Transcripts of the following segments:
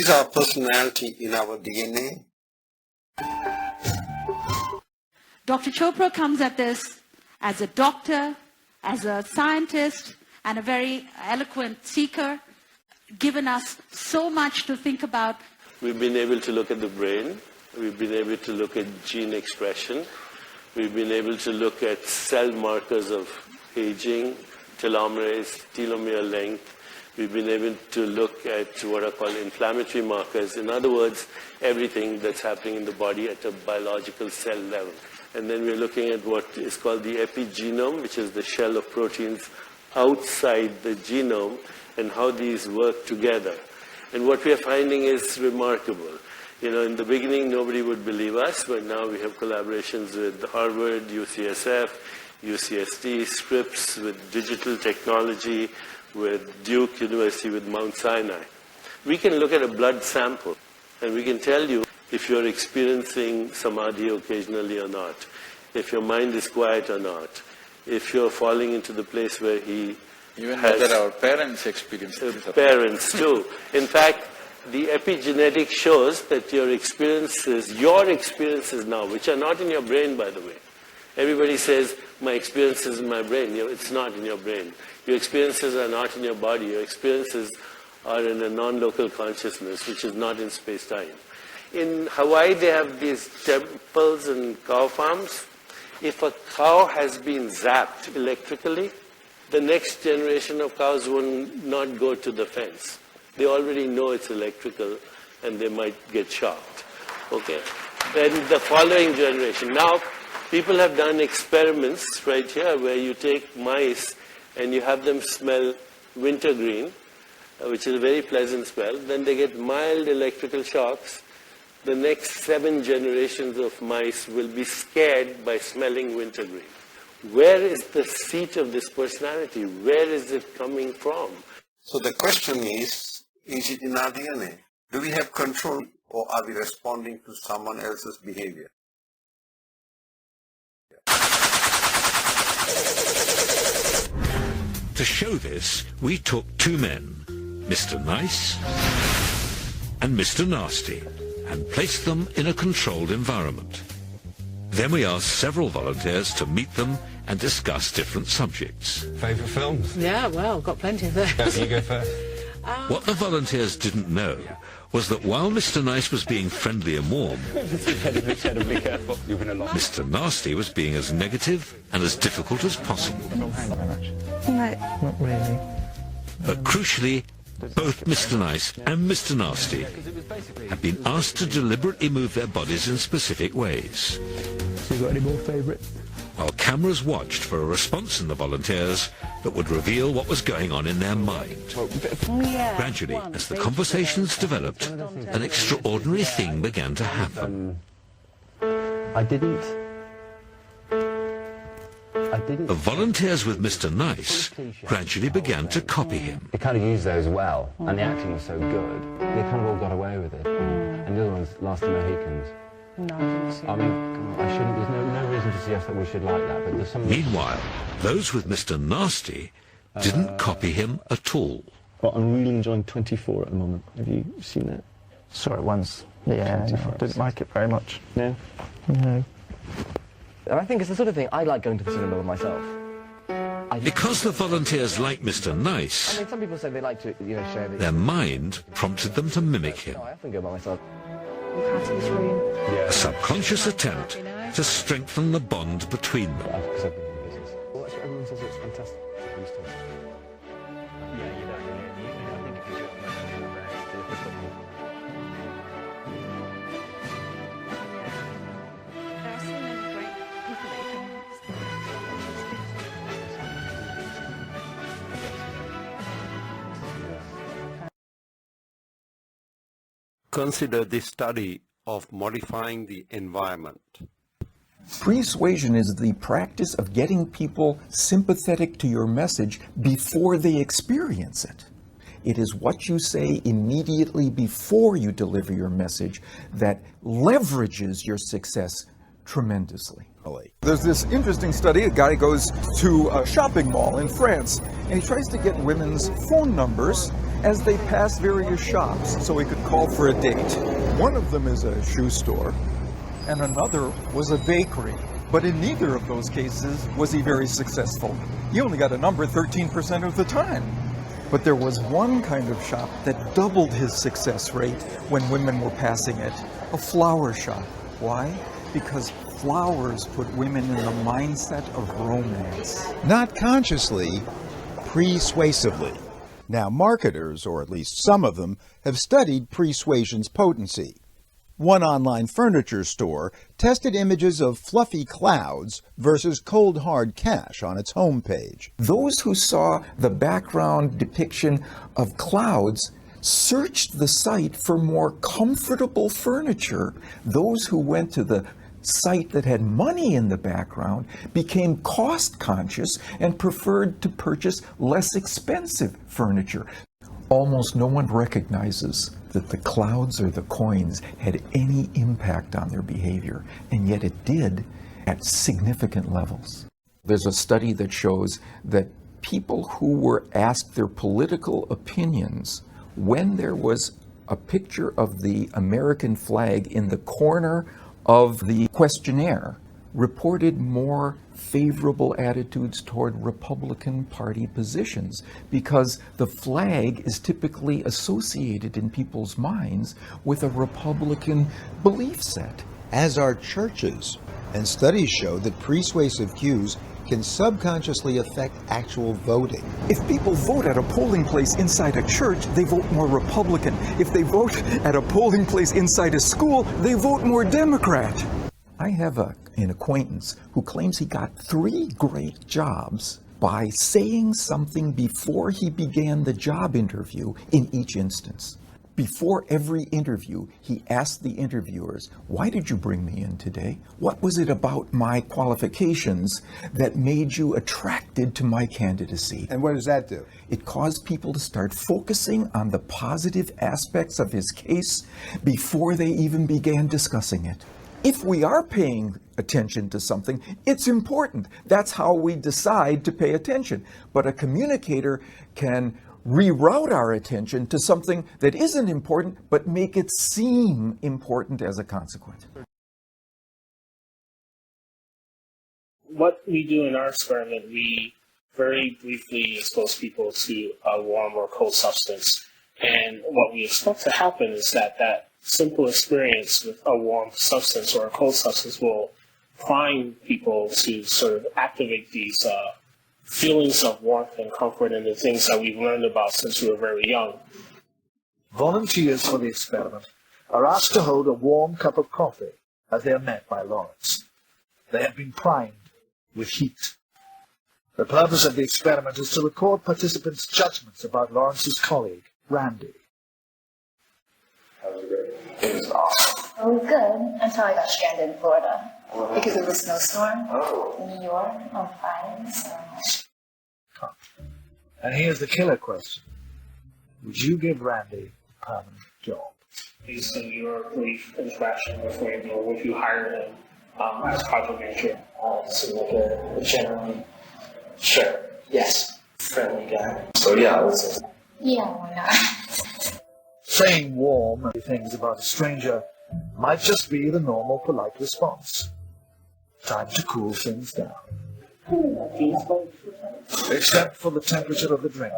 Is our personality in our DNA? Dr. Chopra comes at this as a doctor, as a scientist, and a very eloquent seeker, given us so much to think about. We've been able to look at the brain. We've been able to look at gene expression. We've been able to look at cell markers of aging, telomerase, telomere length. We've been able to look at what are called inflammatory markers. In other words, everything that's happening in the body at a biological cell level. And then we're looking at what is called the epigenome, which is the shell of proteins outside the genome, and how these work together. And what we are finding is remarkable. You know, in the beginning, nobody would believe us, but now we have collaborations with Harvard, UCSF, UCSD, Scripps, with digital technology, with Duke University, with Mount Sinai. We can look at a blood sample, and we can tell you if you're experiencing samadhi occasionally or not, if your mind is quiet or not, if you're falling into the place where he even whether our parents experience it. Parents too. In fact, the epigenetics shows that your experiences now, which are not in your brain, by the way. Everybody says, my experience is in my brain. You know, it's not in your brain. Your experiences are not in your body. Your experiences are in a non-local consciousness, which is not in space-time. In Hawaii, they have these temples and cow farms. If a cow has been zapped electrically, the next generation of cows will not go to the fence. They already know it's electrical, and they might get shocked. Okay. Then the following generation. Now, people have done experiments right here where you take mice and you have them smell wintergreen, which is a very pleasant smell. Then they get mild electrical shocks. The next 7 generations of mice will be scared by smelling wintergreen. Where is the seat of this personality? Where is it coming from? So the question is it in our DNA? Do we have control, or are we responding to someone else's behavior? To show this, we took 2 men, Mr. Nice and Mr. Nasty, and placed them in a controlled environment. Then we asked several volunteers to meet them and discuss different subjects. Favourite films? Yeah, well, got plenty of those. You go first. What the volunteers didn't know was that while Mr. Nice was being friendly and warm, Be careful. You've been a lot. Mr. Nasty was being as negative and as difficult as possible. No, not really. But crucially, both Mr. Nice and Mr. Nasty had been asked to deliberately move their bodies in specific ways. So you got any more favourites? While cameras watched for a response in the volunteers that would reveal what was going on in their mind. Gradually, as the conversations developed, an extraordinary thing began to happen. The volunteers with Mr. Nice gradually began to copy him. They kind of used those well, and the acting was so good, they kind of all got away with it. And the other ones, Last of the Mohicans. No, I didn't see I mean, come on, I shouldn't, there's no reason to suggest that we should like that, but there's some... Meanwhile, those with Mr. Nasty didn't copy him at all. Well, I'm really enjoying 24 at the moment. Have you seen that? Saw it once. Yeah, I didn't like it very much. No? No. And I think it's the sort of thing I like going to the cinema with myself. Because the volunteers like Mr. Nice, I mean, some people say they like to, you know, share their mind prompted them to mimic him. No, I often go by myself. Walk out of this room. A subconscious attempt to strengthen the bond between them. Because I've been in business. Well, that's what everyone says, it's fantastic. Yeah, you don't really. I think if you do it, you're the best. There are so many great people that you Consider this study of modifying the environment. Persuasion is the practice of getting people sympathetic to your message before they experience it. It is what you say immediately before you deliver your message that leverages your success tremendously. There's this interesting study. A guy goes to a shopping mall in France, and he tries to get women's phone numbers as they pass various shops so he could call for a date. One of them is a shoe store, and another was a bakery. But in neither of those cases was he very successful. He only got a number 13% of the time. But there was one kind of shop that doubled his success rate when women were passing it, a flower shop. Why? Because flowers put women in the mindset of romance. Not consciously, persuasively. Now, marketers, or at least some of them, have studied persuasion's potency. One online furniture store tested images of fluffy clouds versus cold hard cash on its homepage. Those who saw the background depiction of clouds searched the site for more comfortable furniture. Those who went to the site that had money in the background became cost conscious and preferred to purchase less expensive furniture. Almost no one recognizes that the clouds or the coins had any impact on their behavior, and yet it did at significant levels. There's a study that shows that people who were asked their political opinions when there was a picture of the American flag in the corner of the questionnaire reported more favorable attitudes toward Republican Party positions, because the flag is typically associated in people's minds with a Republican belief set. As are churches, and studies show that persuasive cues can subconsciously affect actual voting. If people vote at a polling place inside a church, they vote more Republican. If they vote at a polling place inside a school, they vote more Democrat. I have an acquaintance who claims he got 3 great jobs by saying something before he began the job interview in each instance. Before every interview, he asked the interviewers, "Why did you bring me in today? What was it about my qualifications that made you attracted to my candidacy?" And what does that do? It caused people to start focusing on the positive aspects of his case before they even began discussing it. If we are paying attention to something, it's important. That's how we decide to pay attention. But a communicator can reroute our attention to something that isn't important, but make it seem important as a consequence. What we do in our experiment, we very briefly expose people to a warm or cold substance. And what we expect to happen is that simple experience with a warm substance or a cold substance will prime people to sort of activate these feelings of warmth and comfort and the things that we've learned about since we were very young. Volunteers for the experiment are asked to hold a warm cup of coffee as they are met by Lawrence. They have been primed with heat. The purpose of the experiment is to record participants' judgments about Lawrence's colleague, Randy. How was it great? It was awesome. It was good until I got stranded in Florida because of the snowstorm. New York on fire. So. And here's the killer question. Would you give Randy a permanent job? Based on your brief interaction with Randy, or would you hire him as project manager? Seems like a generally, sure, yes, friendly guy. So yeah, I would say. Yeah, why not? Saying warm things about a stranger might just be the normal polite response. Time to cool things down. Except for the temperature of the drink.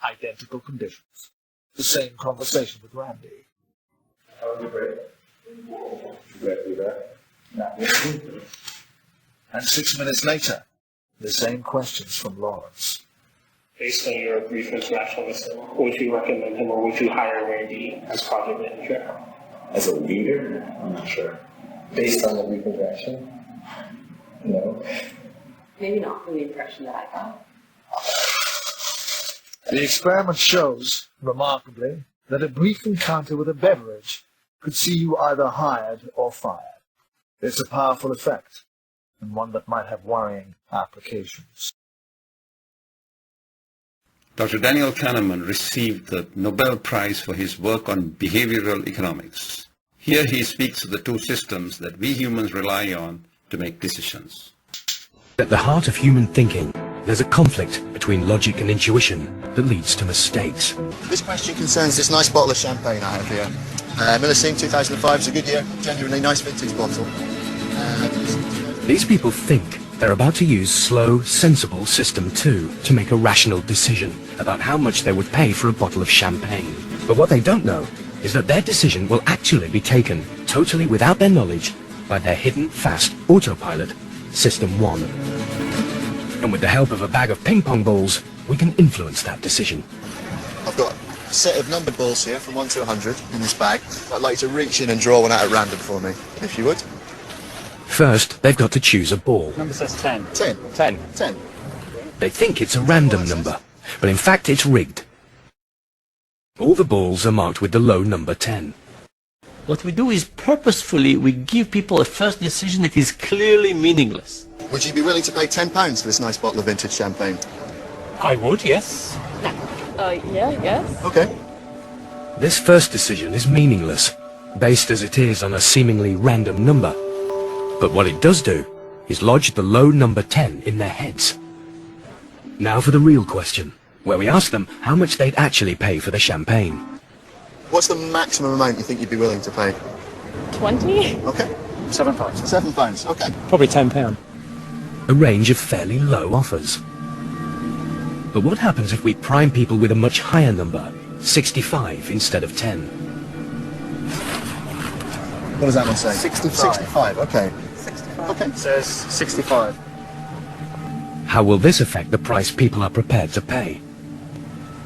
Identical conditions. The same conversation with Randy. How was it great? Exactly that. No. And 6 minutes later, the same questions from Lawrence. Based on your brief interaction with him, would you recommend him or would you hire Randy as project manager? As a leader? I'm not sure. Based on the brief interaction? No. Maybe not from the impression that I got. The experiment shows, remarkably, that a brief encounter with a beverage could see you either hired or fired. It's a powerful effect, and one that might have worrying applications. Dr. Daniel Kahneman received the Nobel Prize for his work on behavioral economics. Here he speaks of the two systems that we humans rely on to make decisions. At the heart of human thinking, there's a conflict between between logic and intuition that leads to mistakes. This question concerns this nice bottle of champagne I have here. Miller Singh 2005 is a good year, genuinely nice vintage bottle. These people think they're about to use slow, sensible System 2 to make a rational decision about how much they would pay for a bottle of champagne. But what they don't know is that their decision will actually be taken totally without their knowledge by their hidden, fast autopilot, System 1. And with the help of a bag of ping pong balls, we can influence that decision. I've got a set of numbered balls here from 1 to 100 in this bag. I'd like to reach in and draw one out at random for me, if you would. First, they've got to choose a ball. Number says 10. 10. 10. 10. They think it's a random number, but in fact it's rigged. All the balls are marked with the low number 10. What we do is purposefully we give people a first decision that is clearly meaningless. Would you be willing to pay £10 for this nice bottle of vintage champagne? I would, yes. Yeah, I guess. Okay. This first decision is meaningless, based as it is on a seemingly random number. But what it does do is lodge the low number 10 in their heads. Now for the real question, where we ask them how much they'd actually pay for the champagne. What's the maximum amount you think you'd be willing to pay? 20? Okay. £7. £7, okay. Probably £10. A range of fairly low offers. But what happens if we prime people with a much higher number, 65 instead of 10? What does that one say? 65. 65, okay. 65. Okay. It says 65. How will this affect the price people are prepared to pay?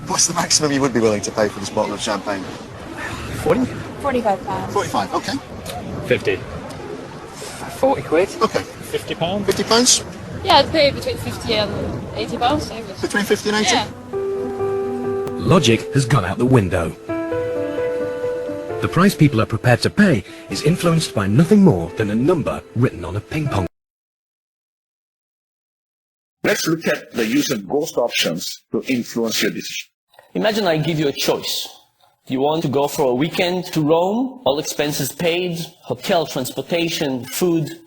What's the maximum you would be willing to pay for this bottle of champagne? 40? £45. 45, okay. 50. 40 quid. Okay. £50. £50? Yeah, I'd pay between 50 and £80. I guess. Between 50 and 80? Yeah. Logic has gone out the window. The price people are prepared to pay is influenced by nothing more than a number written on a ping pong. Let's look at the use of ghost options to influence your decision. Imagine I give you a choice. You want to go for a weekend to Rome, all expenses paid, hotel, transportation, food,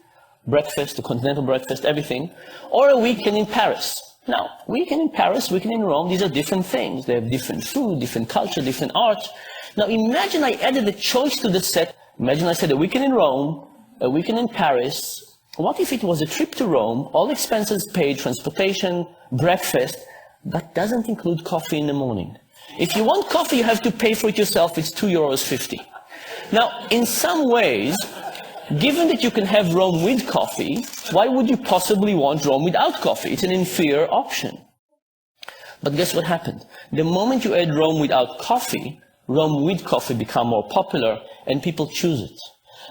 breakfast, a continental breakfast, everything, or a weekend in Paris. Now, weekend in Paris, weekend in Rome, these are different things. They have different food, different culture, different art. Now, imagine I added a choice to the set. Imagine I said a weekend in Rome, a weekend in Paris. What if it was a trip to Rome, all expenses paid, transportation, breakfast, but doesn't include coffee in the morning? If you want coffee, you have to pay for it yourself. It's €2.50. Now, in some ways, given that you can have Rome with coffee, why would you possibly want Rome without coffee? It's an inferior option. But guess what happened? The moment you add Rome without coffee, Rome with coffee become more popular, and people choose it.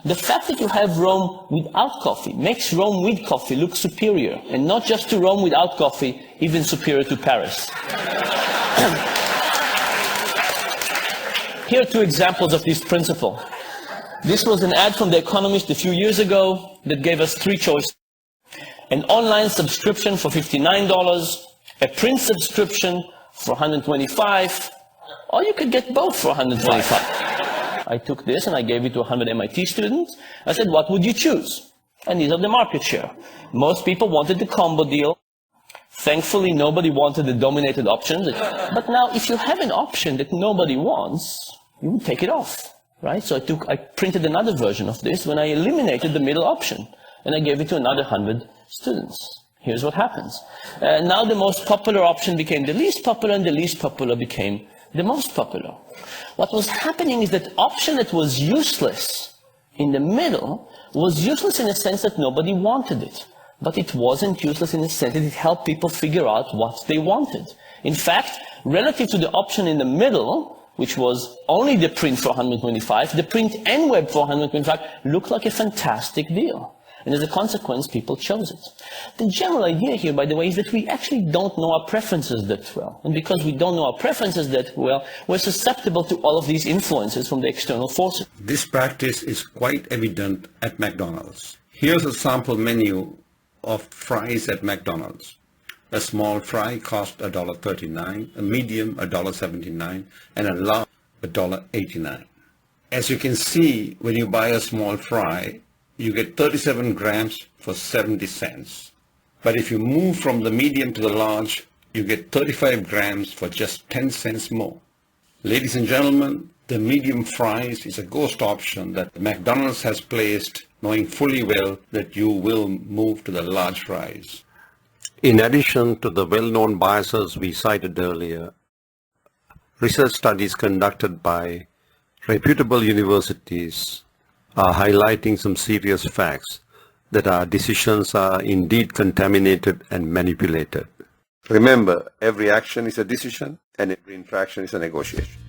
The fact that you have Rome without coffee makes Rome with coffee look superior, and not just to Rome without coffee, even superior to Paris. Here are two examples of this principle. This was an ad from The Economist a few years ago that gave us three choices. An online subscription for $59, a print subscription for $125, or you could get both for $125. I took this and I gave it to 100 MIT students. I said, what would you choose? And these are the market share. Most people wanted the combo deal. Thankfully, nobody wanted the dominated options. But now, if you have an option that nobody wants, you would take it off, right? So I printed another version of this when I eliminated the middle option, and I gave it to another 100 students. Here's what happens. Now the most popular option became the least popular, and the least popular became the most popular. What was happening is that option that was useless in the middle was useless in the sense that nobody wanted it. But it wasn't useless in the sense that it helped people figure out what they wanted. In fact, relative to the option in the middle, which was only the print for 125, the print and web for 125 looked like a fantastic deal. And as a consequence, people chose it. The general idea here, by the way, is that we actually don't know our preferences that well. And because we don't know our preferences that well, we're susceptible to all of these influences from the external forces. This practice is quite evident at McDonald's. Here's a sample menu of fries at McDonald's. A small fry cost $1.39, a medium $1.79, and a large $1.89. As you can see, when you buy a small fry, you get 37 grams for 70 cents. But if you move from the medium to the large, you get 35 grams for just 10 cents more. Ladies and gentlemen, the medium fries is a ghost option that McDonald's has placed, knowing fully well that you will move to the large fries. In addition to the well-known biases we cited earlier, research studies conducted by reputable universities are highlighting some serious facts that our decisions are indeed contaminated and manipulated. Remember, every action is a decision and every interaction is a negotiation.